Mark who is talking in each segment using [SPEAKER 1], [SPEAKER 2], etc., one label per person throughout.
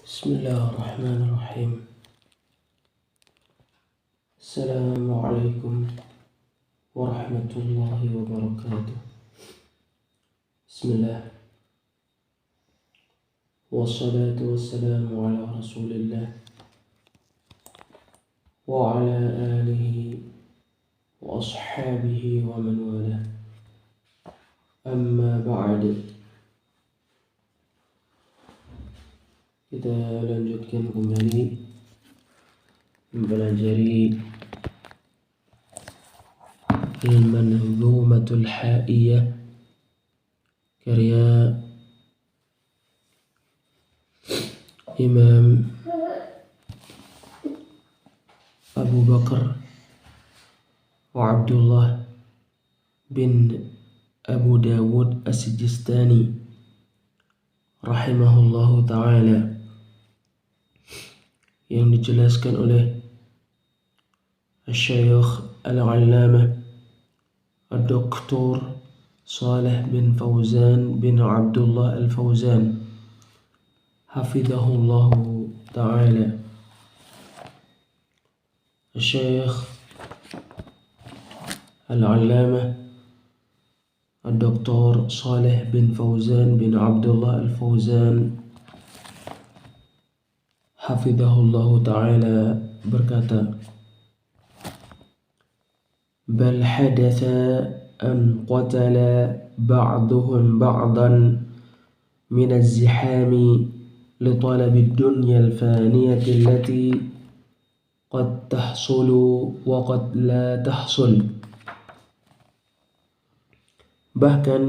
[SPEAKER 1] Bismillahirrahmanirrahim. Assalamualaikum warahmatullahi wabarakatuh. Bismillah. Wassalatu wassalamu ala rasulillah wa ala alihi wa ashabihi wa man wala. Amma ba'd. Kita lanjutkan kembali mempelajari Al-Manzumatul Haiyah karya Imam Abu Bakar wa Abdullah bin Abu Dawud As-Sijistani rahimahullahu ta'ala, yang dijelaskan oleh Syekh Al-Allamah Dr. Saleh bin Fauzan bin Abdullah Al-Fauzan hafizahullahu ta'ala. Syekh Al-Allamah Dr. Saleh bin Fauzan bin Abdullah Al-Fauzan hafizahullahu ta'ala berkata, bal hadatha an qatala ba'duhum ba'dan min az-zihami li talabi ad-dunya al-faniyati allati qad tahsulu wa qad la tahsul. Bahkan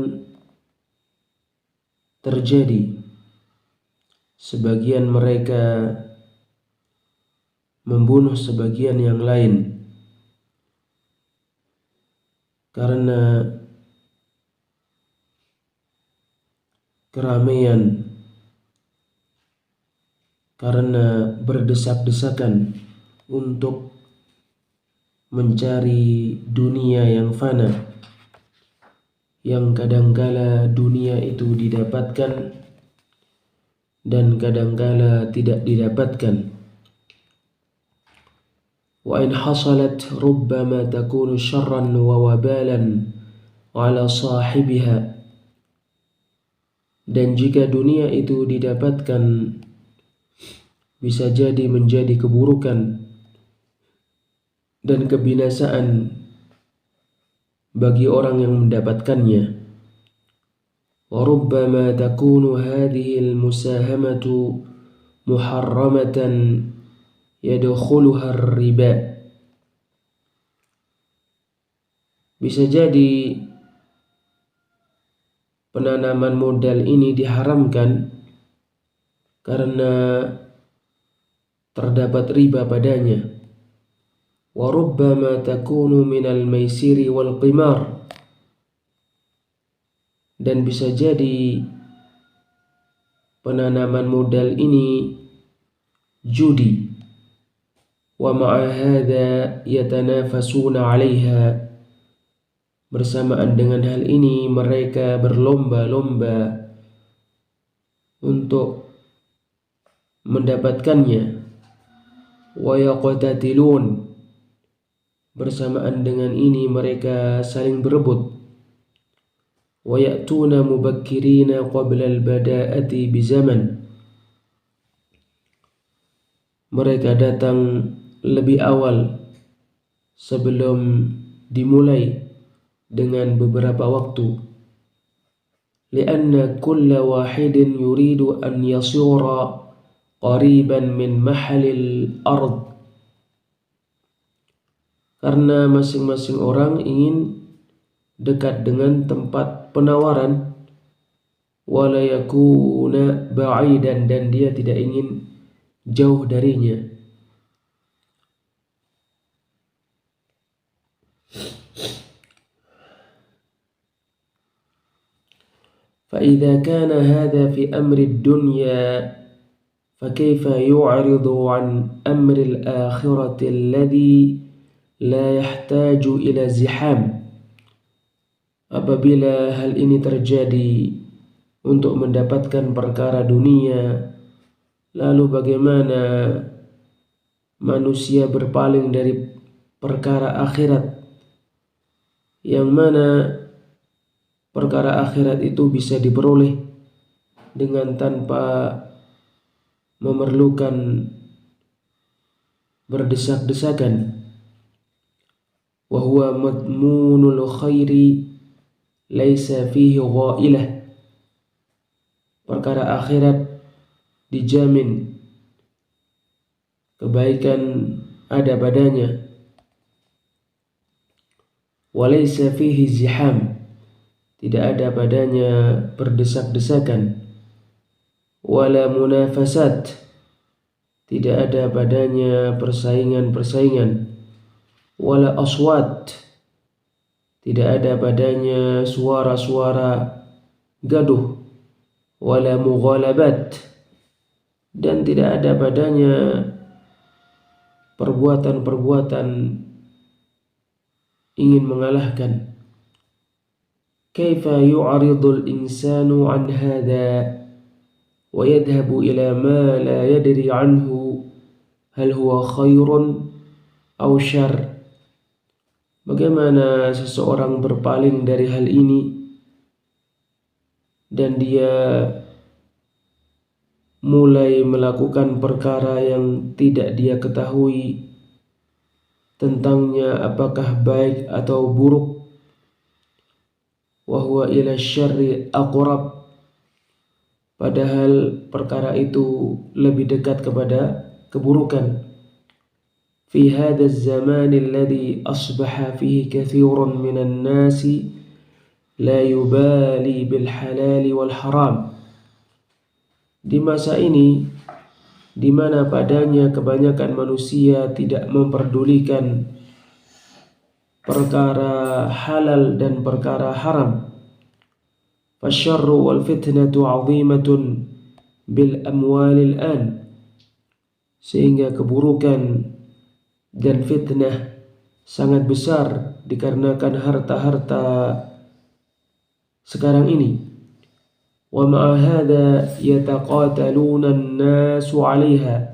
[SPEAKER 1] terjadi sebagian mereka membunuh sebagian yang lain karena keramaian, karena berdesak-desakan untuk mencari dunia yang fana, yang kadangkala dunia itu didapatkan dan kadangkala tidak didapatkan. Wa in hasalat rubbama takunu syarran wa wabalan ala sahibiha. Dan jika dunia itu didapatkan, bisa jadi menjadi keburukan dan kebinasaan bagi orang yang mendapatkannya. Wa rubbama takunu hadhihi al-musahamatu muharramatan yadkhuluha ar-riba. Bisa jadi penanaman modal ini diharamkan karena terdapat riba padanya. Wa rubbama takunu minal maisiri wal qimar. Dan bisa jadi penanaman modal ini judi. Wa ma'a hadha yatanafasuna 'alaiha. Bersamaan dengan hal ini mereka berlomba-lomba untuk mendapatkannya. Wa yaqtatilun. Bersamaan dengan ini mereka saling berebut. Wa ya'tuna mubakkirina qabla al-bada'ati bizaman. Mereka datang lebih awal sebelum dimulai dengan beberapa waktu. Lianna kulla wahidin yuridu an yasura qariban min mahalil ard. Karena masing-masing orang ingin dekat dengan tempat penawaran. Wala yakuna ba'idan, dan dia tidak ingin jauh darinya. فإذا كان هذا في أمر الدنيا فكيف يعرض عن أمر الآخرة الذي لا يحتاج إلى زحام. Apabila hal ini terjadi untuk mendapatkan perkara dunia Lalu bagaimana manusia berpaling dari perkara akhirat, yang mana perkara akhirat itu bisa diperoleh dengan tanpa memerlukan berdesak-desakan. Wa huwa madmunul khairi laisa fihi ghailah. Perkara akhirat dijamin kebaikan ada padanya. Walaysa fihi ziham, tidak ada padanya berdesak-desakan. Wala munafasat, tidak ada padanya persaingan-persaingan. Wala aswat, tidak ada padanya suara-suara gaduh. Wala mughalabat, dan tidak ada padanya perbuatan-perbuatan ingin mengalahkan. Kaifa yu'aridul insanu an hadha wa yadhhabu ila ma la yadri anhu hal huwa khairun aw syarr. Bagaimana seseorang berpaling dari hal ini dan dia mulai melakukan perkara yang tidak dia ketahui tentangnya apakah baik atau buruk. Wa huwa ila syarri aqrab, padahal perkara itu lebih dekat kepada keburukan. Fi hadha az-zaman alladhi asbaha fihi kathirun minan nasi la yubali bil halal wal haram. Di masa ini di mana padanya kebanyakan manusia tidak memperdulikan perkara halal dan perkara haram. Fasyarru wal fitnatu 'azimatun bil amwalil an, sehingga keburukan dan fitnah sangat besar dikarenakan harta-harta sekarang ini. Wa ma'a hadha yataqataluna an-nasu 'alaiha.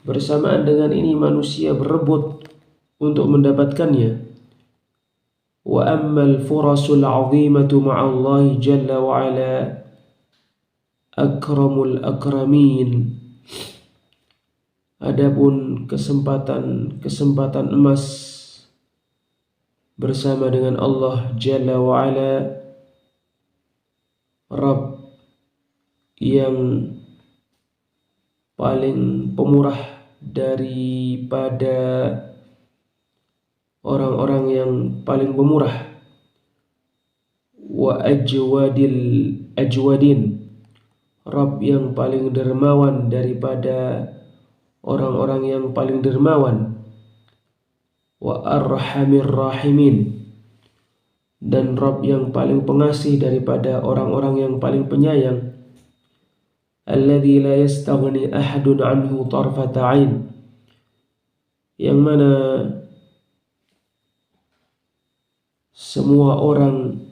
[SPEAKER 1] Bersamaan dengan ini manusia berebut untuk mendapatkannya. Wa ammal furasul 'azimatu ma'a Allah jalla wa ala akramul akramin. Adapun kesempatan emas bersama dengan Allah Jalla wa Ala, Rabb yang paling pemurah daripada orang-orang yang paling pemurah. Wa ajwadin, Rabb yang paling dermawan daripada orang-orang yang paling dermawan. Wa arhamir rahimin, dan Rabb yang paling pengasih daripada orang-orang yang paling penyayang. Alladzi la yastaghni ahadun anhu tarfata 'ain, yang mana semua orang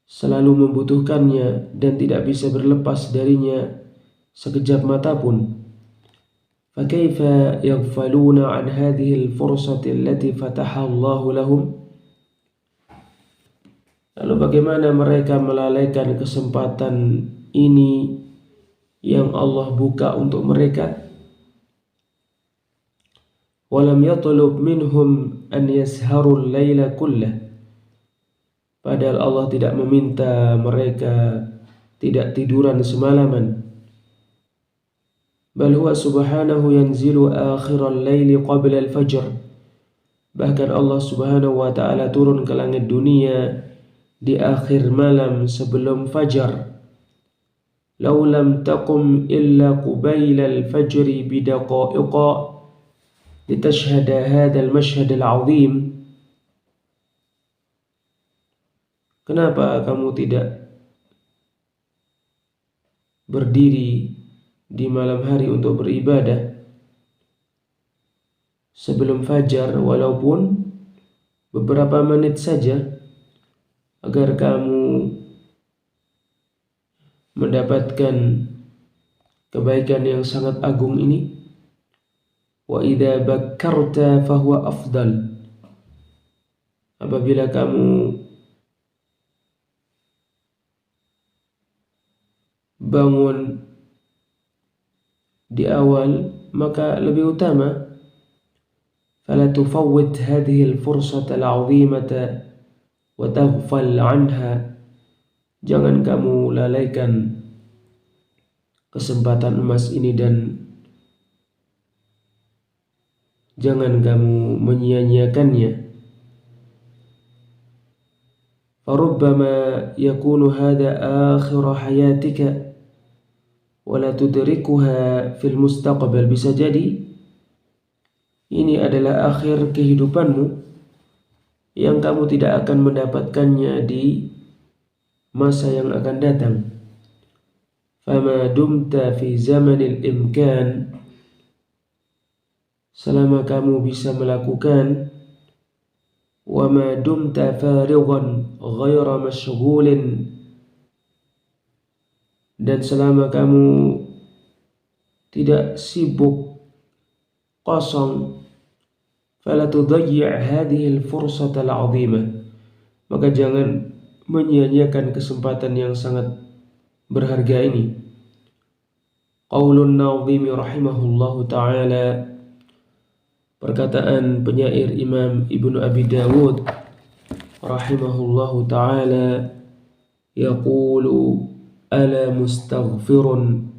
[SPEAKER 1] selalu membutuhkannya dan tidak bisa berlepas darinya sekejap mata pun. فكيف يغفلون عن هذه الفرصة التي فتحها الله لهم. Lalu bagaimana mereka melalaikan kesempatan ini yang Allah buka untuk mereka. Walam yatlub minhum an yasharu al-laila kullah, padahal Allah tidak meminta mereka tidak tiduran semalaman. Bal huwa subhanahu yanzilu akhiral laili qabla al-fajr. Bahkan Allah subhanahu wa ta'ala turun ke langit dunia di akhir malam sebelum fajar. Law lam taqum illa qubayla al-fajri bidaqa'iqa litashhada hadha al-mashhad al-'azim. Kenapa kamu tidak berdiri di malam hari untuk beribadah sebelum fajar, walaupun beberapa menit saja, agar kamu mendapatkan kebaikan yang sangat agung ini. Wa idza bakkarta fahuwa afdal. Apabila kamu bangun di awal, maka lebih utama. Fala tufawwit hadhihi al-fursata al-'azimata wa taghfal 'anha. Jangan kamu lalaikan kesempatan emas ini dan jangan kamu menyia-nyiakannya. Farubbama yakunu hadha akhir hayatika wa la tudrikuha fil mustaqbal. Bisa jadi ini adalah akhir kehidupanmu yang kamu tidak akan mendapatkannya di masa yang akan datang. Fama dumta fi zamanil imkan, selama kamu bisa melakukan, wa ma dumta farighan ghaira mashghulin, dan selama kamu tidak sibuk, kosong, fala tudayyi' hadhihi al-fursata al-'azimah, maka jangan menyia-nyiakan kesempatan yang sangat berharga ini. Qaulun Nadhimi rahimahullahu ta'ala, perkataan penyair Imam Ibnu Abi Dawud rahimahullahu ta'ala, yaqulu ala mustaghfirun.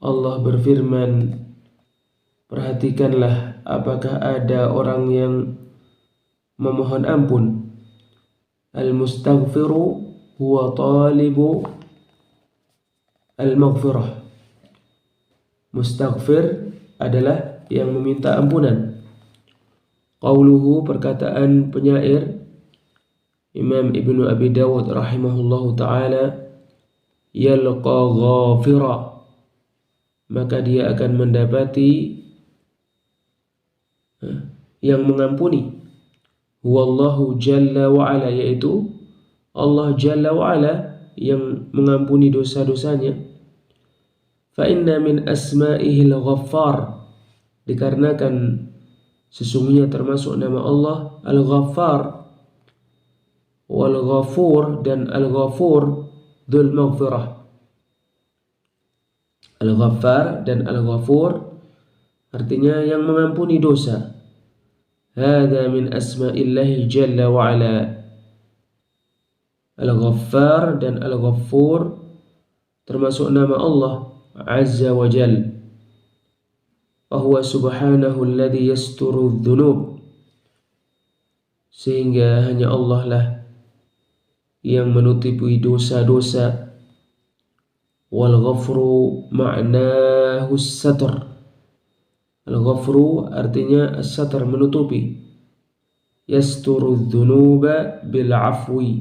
[SPEAKER 1] Allah berfirman, perhatikanlah, apakah ada orang yang memohon ampun. Al-mustaghfiru huwa talibu al-maghfirah. Mustaghfir adalah yang meminta ampunan. Qauluhu, perkataan penyair Imam Ibnu Abi Dawud rahimahullahu ta'ala, yalqa ghafira, maka dia akan mendapati yang mengampuni. Wallahu jalla wa'ala, yaitu Allah jalla wa'ala yang mengampuni dosa-dosanya. Fa inna min asma'ihi al-ghaffar, dikarenakan sesungguhnya termasuk nama Allah al-ghaffar. Wal ghafur, dan al-ghafur dzul maghfirah. Al-ghaffar dan al-ghafur artinya yang mengampuni dosa. Hadza min asma'illahi jalla wa ala. Al-Ghaffar dan Al-Ghaffur termasuk nama Allah Azza wa Jal. Fahuwa subhanahu alladhi yasturu dhunub, sehingga hanya Allah lah yang menutupi dosa-dosa. Wal ghafru ma'nahu as-satr. Al-ghafru artinya as-satr, menutupi. Yasturu dhunuba bil afwi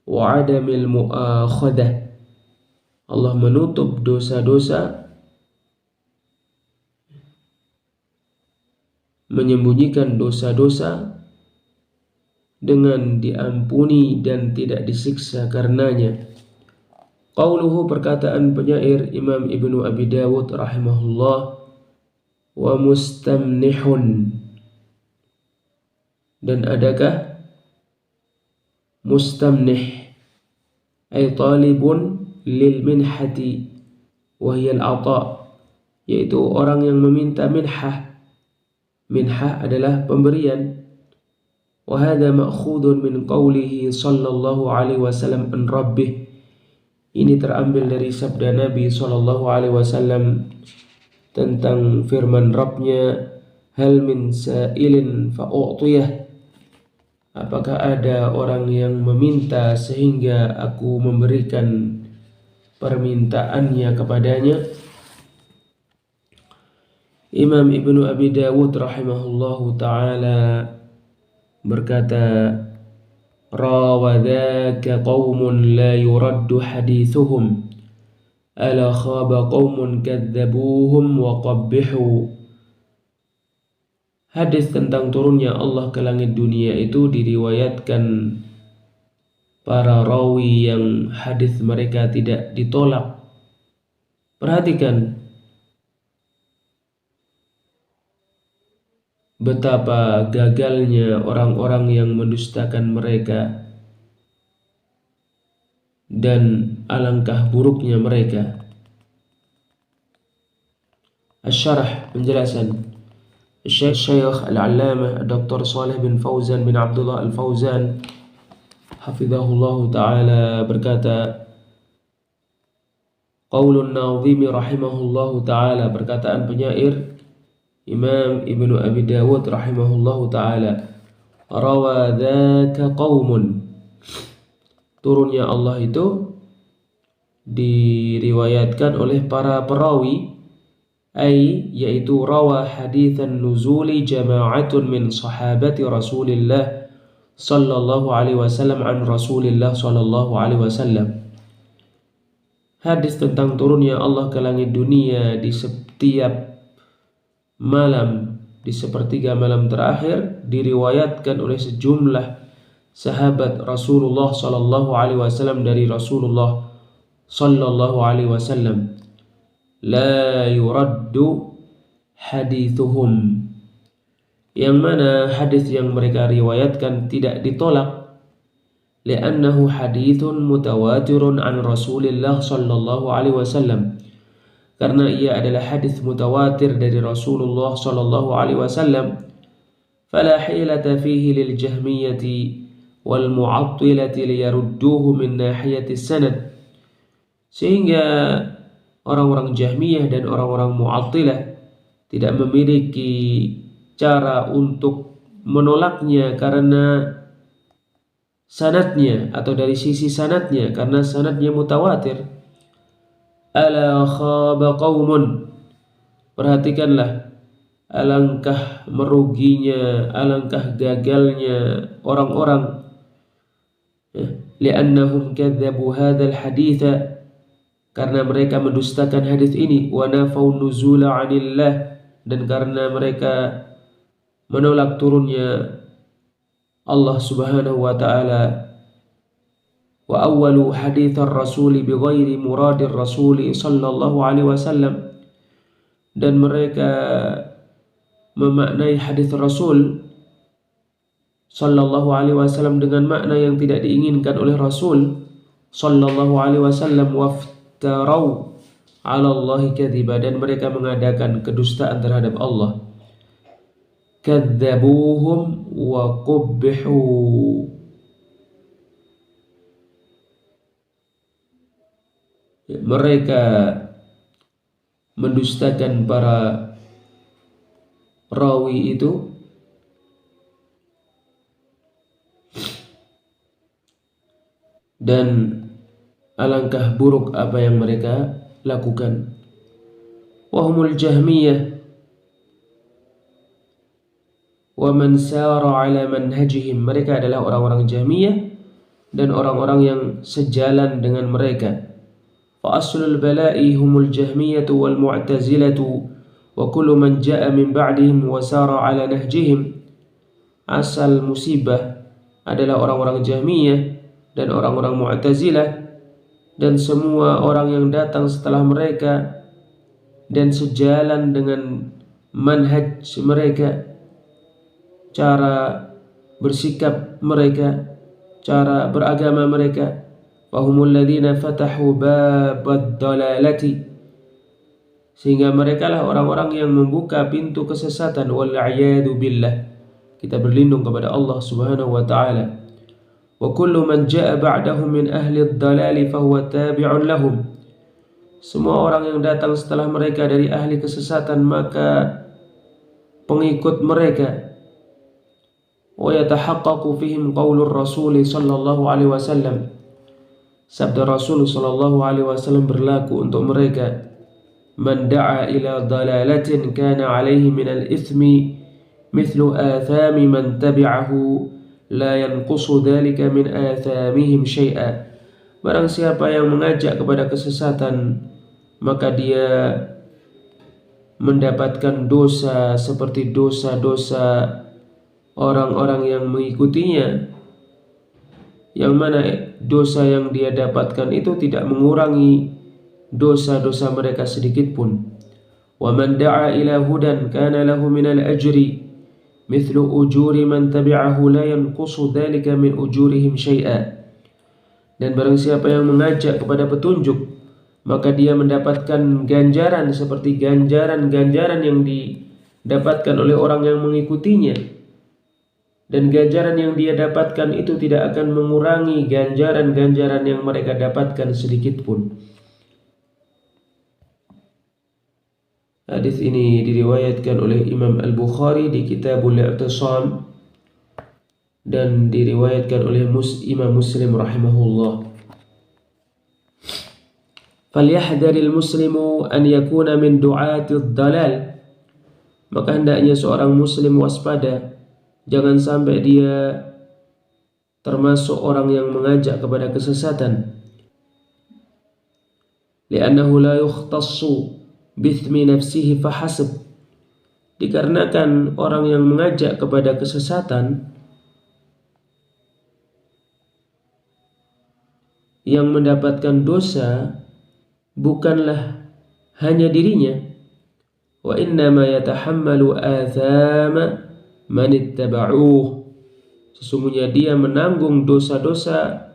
[SPEAKER 1] wa adamil mu'akhadah. Allah menutup dosa-dosa, menyembunyikan dosa-dosa dengan diampuni dan tidak disiksa karenanya. Qauluhu, perkataan penyair Imam Ibnu Abi Dawud rahimahullah, wa mustamnihun, dan adakah mustamnih, ay talibun lil minhati wa hiya al-ata, yaitu orang yang meminta minhah. Minhah adalah pemberian. Wa hadha ma'khudun min qawlihi sallallahu alaihi wasallam an rabbih. Ini terambil dari sabda Nabi sallallahu alaihi wasallam tentang firman Rabbnya, hal min sa'ilin fa'u'tiyah, apakah ada orang yang meminta sehingga aku memberikan permintaannya kepadanya. Imam Ibnu Abi Dawud rahimahullahu ta'ala berkata, rawadhaka qawmun la yuraddu hadithuhum, ala khaba qawmun kadzabuhum wa qabbihu. Hadis tentang turunnya Allah ke langit dunia itu diriwayatkan para rawi yang hadis mereka tidak ditolak. Perhatikan betapa gagalnya orang-orang yang mendustakan mereka dan alangkah buruknya mereka. Asy-Syarah, penjelasan Syekh Al-Allamah Dr. Shalih bin Fauzan bin Abdullah Al-Fauzan hafizahullah ta'ala berkata, Qaulun Nadhimi rahimahullahu ta'ala, perkataan penyair Imam Ibnu Abi Dawud rahimahullahu ta'ala, rawa dzaka qaumun, turunnya Allah itu diriwayatkan oleh para perawi, yaitu rawa haditsan nuzuli jama'atun min sahabati Rasulillah sallallahu alaihi wasallam an Rasulillah sallallahu alaihi wasallam. Hadis tentang turunnya Allah ke langit dunia di setiap malam, di sepertiga malam terakhir, diriwayatkan oleh sejumlah sahabat Rasulullah sallallahu alaihi wasallam dari Rasulullah sallallahu alaihi wasallam. La yuraddu hadithuhum, yang mana hadis yang mereka riwayatkan tidak ditolak, li'annahu hadithun mutawatirun an Rasulillah sallallahu alaihi wasallam, karena ia adalah hadis mutawatir dari Rasulullah sallallahu alaihi wasallam. Fala hilata fihi lil jahmiyati wal mu'attilati liyarudduhu min nahiyati sanad, sehingga orang-orang Jahmiyah dan orang-orang Mu'attilah tidak memiliki cara untuk menolaknya karena sanadnya atau dari sisi sanadnya, karena sanadnya mutawatir. Ala khaba qaumun, perhatikanlah alangkah meruginya, alangkah gagalnya orang-orang, li'annahum kadzabu hadzal haditsa, karena mereka mendustakan hadis ini, wa nafau nuzula 'anillah, dan karena mereka menolak turunnya Allah Subhanahu wa taala. Wa awwalu haditsar rasuli bighairi muradir rasuli sallallahu alaihi wasallam, dan mereka memaknai hadis Rasul sallallahu alaihi wasallam dengan makna yang tidak diinginkan oleh Rasul sallallahu alaihi wasallam. Tarau 'ala Allahi kadhiba, dan mereka mengadakan kedustaan terhadap Allah. Kadzabuhum wa qubbihu, mereka mendustakan para rawi itu dan alangkah buruk apa yang mereka lakukan. Wahumul Jahmiyah wa man sara ala manhajihim, mereka adalah orang-orang Jahmiyah dan orang-orang yang sejalan dengan mereka. Fa aslul bala'i humul Jahmiyatu wal Mu'tazilatu wa kullu man ja'a min ba'dihim wa sara ala nahjihim. Asal musibah adalah orang-orang Jahmiyah dan orang-orang Mu'tazilah dan semua orang yang datang setelah mereka dan sejalan dengan manhaj mereka, cara bersikap mereka, cara beragama mereka. Fahumul ladzina fatahu babad dalalati, sehingga mereka lah orang-orang yang membuka pintu kesesatan. Wal a'yadu billah, kita berlindung kepada Allah Subhanahu wa taala. Wa kullu man jaa ba'dahum min ahli ad-dalali fahuwa tabi'un lahum, semua orang yang datang setelah mereka dari ahli kesesatan maka pengikut mereka. Wa yatahaqqaqu fihim qaulur rasul sallallahu alaihi wasallam, sabda Rasul sallallahu alaihi wasallam berlaku untuk mereka. Man da'a ila dalalatin kana alaihi minal ithmi mithlu athami man tabi'ahu la yanqusu dhalika min athamihim syai'a, barang siapa yang mengajak kepada kesesatan maka dia mendapatkan dosa seperti dosa-dosa orang-orang yang mengikutinya, yang mana dosa yang dia dapatkan itu tidak mengurangi dosa-dosa mereka sedikit pun. Wa man da'a ila hudan kana lahu minal ajri mithlu ujuri man tabi'ahu la yanqusu dhalika min ujurihim syai'a. Dan barang siapa yang mengajak kepada petunjuk, maka dia mendapatkan ganjaran seperti ganjaran-ganjaran yang didapatkan oleh orang yang mengikutinya. Dan ganjaran yang dia dapatkan itu tidak akan mengurangi ganjaran-ganjaran yang mereka dapatkan sedikit pun. Hadis ini diriwayatkan oleh Imam Al-Bukhari di Kitabul I'tisam dan diriwayatkan oleh Imam Muslim rahimahullah. Falyahdharil muslimu an yakuna min du'atid dalal. Maka hendaknya seorang muslim waspada, jangan sampai dia termasuk orang yang mengajak kepada kesesatan. Li'annahu la yukhtassu bithmi nafsihi fahasib. Dikarenakan orang yang mengajak kepada kesesatan yang mendapatkan dosa bukanlah hanya dirinya, wa innama yatahammalu athama man ittaba'uh. Sesungguhnya dia menanggung dosa-dosa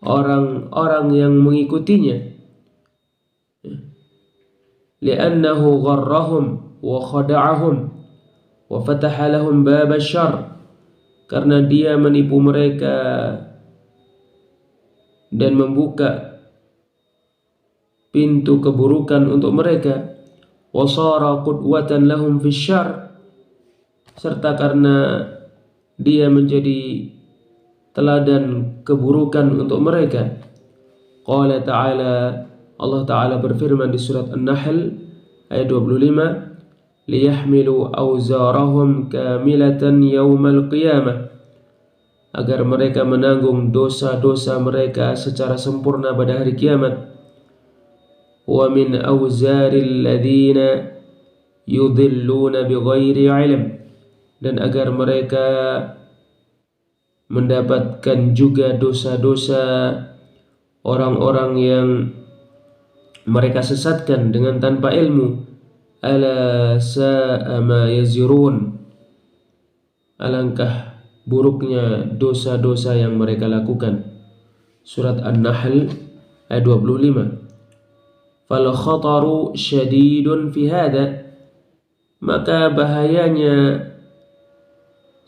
[SPEAKER 1] orang-orang yang mengikutinya. Li'annahu gharrahum wa khada'ahum wa fataha lahum bab asy-syarr. Karena dia menipu mereka dan membuka pintu keburukan untuk mereka. Wa shara qudwatan lahum fi syarr. Serta karena dia menjadi teladan keburukan untuk mereka. Qala ta'ala, Allah Ta'ala berfirman di surat An-Nahl ayat 25, liyahmilu awzarahum kamilatan yawmal qiyamah, agar mereka menanggung dosa-dosa mereka secara sempurna pada hari kiamat. Wa min awzaril ladzina yudhilluna bighairi ilm, dan agar mereka mendapatkan juga dosa-dosa orang-orang yang mereka sesatkan dengan tanpa ilmu. Ala sa'a ma yazirun. Alangkah buruknya dosa-dosa yang mereka lakukan. Surat An-Nahl ayat 25. Fal khataru syadidun fi hadha. Maka bahayanya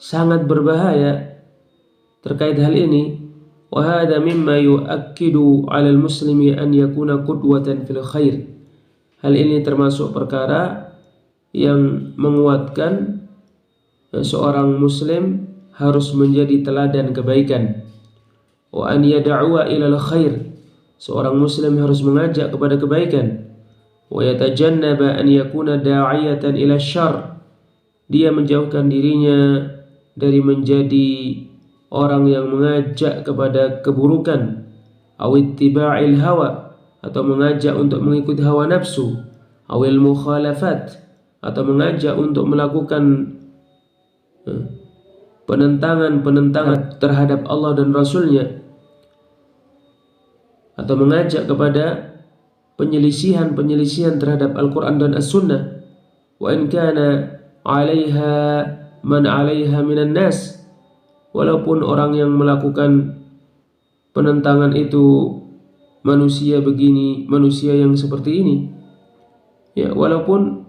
[SPEAKER 1] sangat berbahaya terkait hal ini. Wa hadha mimma yu'akkidu 'alal muslimi an yakuna qudwatan fil khair. Hal ini termasuk perkara yang menguatkan seorang muslim harus menjadi teladan kebaikan. Wa an yad'uwa ilal khair. Seorang muslim harus mengajak kepada kebaikan. Wa yatajannaba an yakuna da'iyatan ila syarr. Dia menjauhkan dirinya dari menjadi orang yang mengajak kepada keburukan, awit tiba'il hawa, atau mengajak untuk mengikuti hawa nafsu, awil mukhalafat, atau mengajak untuk melakukan penentangan terhadap Allah dan Rasulnya, atau mengajak kepada penyelisihan terhadap Al-Quran dan As-Sunnah. Wa in kana 'alaiha man 'alaiha minan nas. Walaupun orang yang melakukan penentangan itu manusia begini, manusia yang seperti ini, ya, walaupun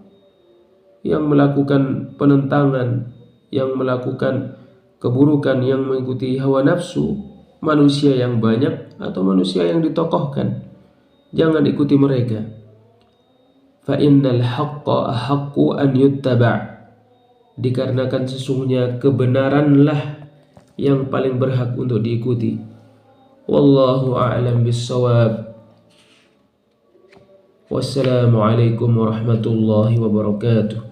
[SPEAKER 1] yang melakukan penentangan, yang melakukan keburukan, yang mengikuti hawa nafsu, manusia yang banyak atau manusia yang ditokohkan, jangan ikuti mereka. Fa innal haqqa ahaqqu an yuttaba'. Dikarenakan sesungguhnya kebenaranlah yang paling berhak untuk diikuti. Wallahu a'lam bissawab. Wassalamualaikum warahmatullahi wabarakatuh.